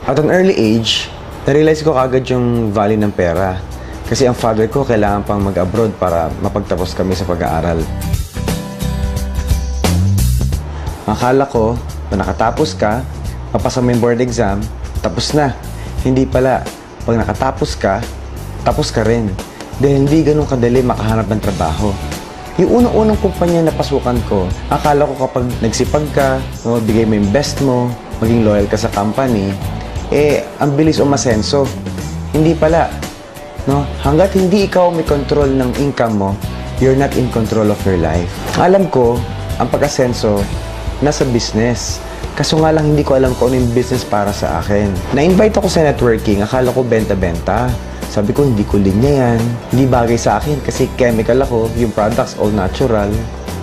At an early age, na-realize ko kagad yung value ng pera. Kasi ang father ko kailangan pang mag-abroad para mapagtapos kami sa pag-aaral. Akala ko, na nakatapos ka, papasa mo yung board exam, tapos na. Hindi pala. Pag nakatapos ka, tapos ka rin. Dahil hindi ganun kadali makahanap ng trabaho. Yung unang-unang kumpanya na pasukan ko, akala ko kapag nagsipag ka, bigay mo yung best mo, maging loyal ka sa company, ang bilis umasenso. Hindi pala. No? Hanggat hindi ikaw may control ng income mo, you're not in control of your life. Alam ko, ang pag-asenso, nasa business. Kaso nga lang hindi ko alam kung ano yung business para sa akin. Na-invite ako sa networking, akala ko benta-benta. Sabi ko, hindi ko linya yan. Hindi bagay sa akin kasi chemical ako, yung products all natural.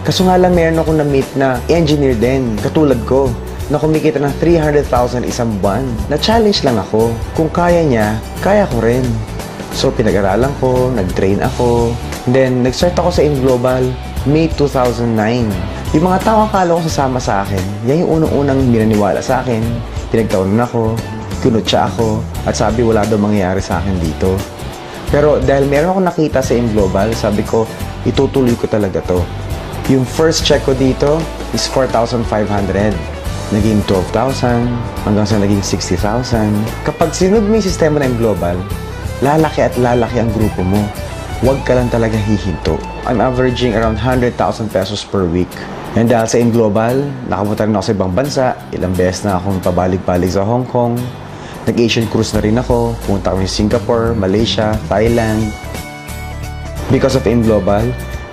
Kaso nga lang meron akong na-meet na engineer din, katulad ko, na kumikita ng 300,000 isang buwan. Na-challenge lang ako. Kung kaya niya, kaya ko rin. So, pinag-aralan ko, nag-train ako. Then, nag-start ako sa InGlobal, May 2009. Yung mga tao akala ko sasama sa akin, yan yung unang-unang minaniwala sa akin. Pinagtawanan ako, kinutya ako, at sabi wala daw mangyayari sa akin dito. Pero dahil meron akong nakita sa InGlobal, sabi ko, itutuloy ko talaga to. Yung first check ko dito is 4,500. Naging 12,000, hanggang sa naging 60,000. Kapag sinunod mo yung sistema ng InGlobal, lalaki at lalaki ang grupo mo. Huwag ka lang talaga hihinto. I'm averaging around 100,000 pesos per week. And dahil sa InGlobal, nakapunta rin ako sa ibang bansa. Ilang beses na akong pabalik-balik sa Hong Kong. Nag-Asian cruise na rin ako. Pumunta kami sa Singapore, Malaysia, Thailand. Because of InGlobal,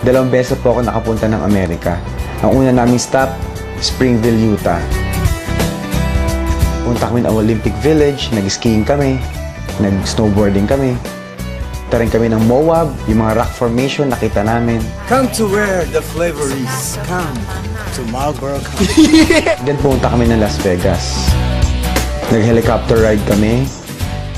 2 beses po ako nakapunta ng Amerika. Ang una naming stop, Springville, Utah. Punta kami ng Olympic Village, nag-skiing kami, nag-snowboarding kami. Punta rin kami ng Moab, yung mga rock formation nakita namin. Come to where the flavor is. Come to Marlboro County. Then pumunta kami ng Las Vegas. Nag-helicopter ride kami.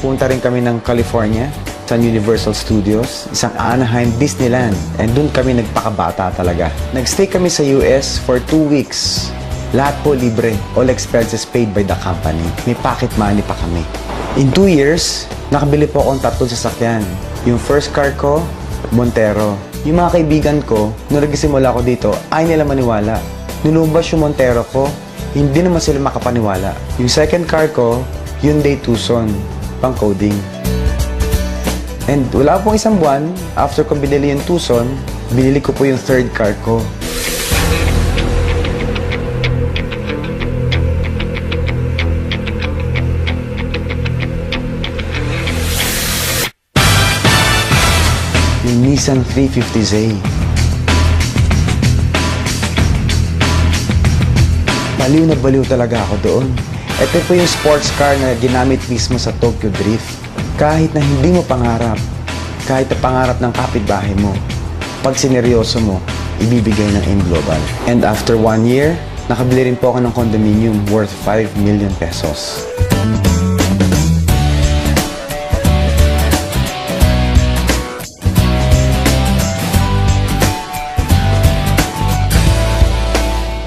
Punta rin kami ng California, sa Universal Studios, isang Anaheim Disneyland. And doon kami nagpakabata talaga. Nag-stay kami sa US for 2 weeks. Lahat po libre. All expenses paid by the company. May pocket money pa kami. In 2 years, nakabili po akong 3 sasakyan. Yung first car ko, Montero. Yung mga kaibigan ko, nung nagsimula ako dito, ay nila maniwala. Nilubas yung Montero ko, hindi naman sila makapaniwala. Yung second car ko, Hyundai Tucson, pang coding. And wala pong isang buwan, after ko binili yung Tucson, binili ko po yung third car ko. Yung Nissan 350Z. Baliw na baliw talaga ako doon. Ito po yung sports car na ginamit mismo sa Tokyo Drift. Kahit na hindi mo pangarap, kahit na pangarap ng kapitbahay mo, pag sineryoso mo, ibibigay ng InGlobal. And after 1 year, nakabili rin po ako ng condominium worth 5 million pesos.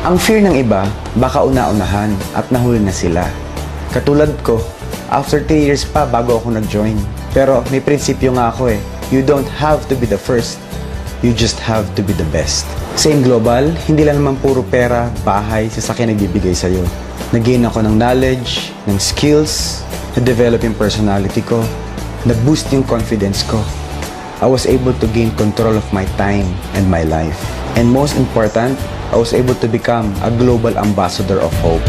Ang fear ng iba, baka una-unahan at nahuli na sila. Katulad ko, after 3 years pa bago ako nag-join. Pero may prinsipyo nga ako you don't have to be the first, you just have to be the best. Sa InGlobal, hindi lang naman puro pera, bahay, sasakyan nagbibigay sa'yo. Nag-gain ako ng knowledge, ng skills, na-develop yung personality ko, na-boost yung confidence ko. I was able to gain control of my time and my life. And most important, I was able to become a global ambassador of hope.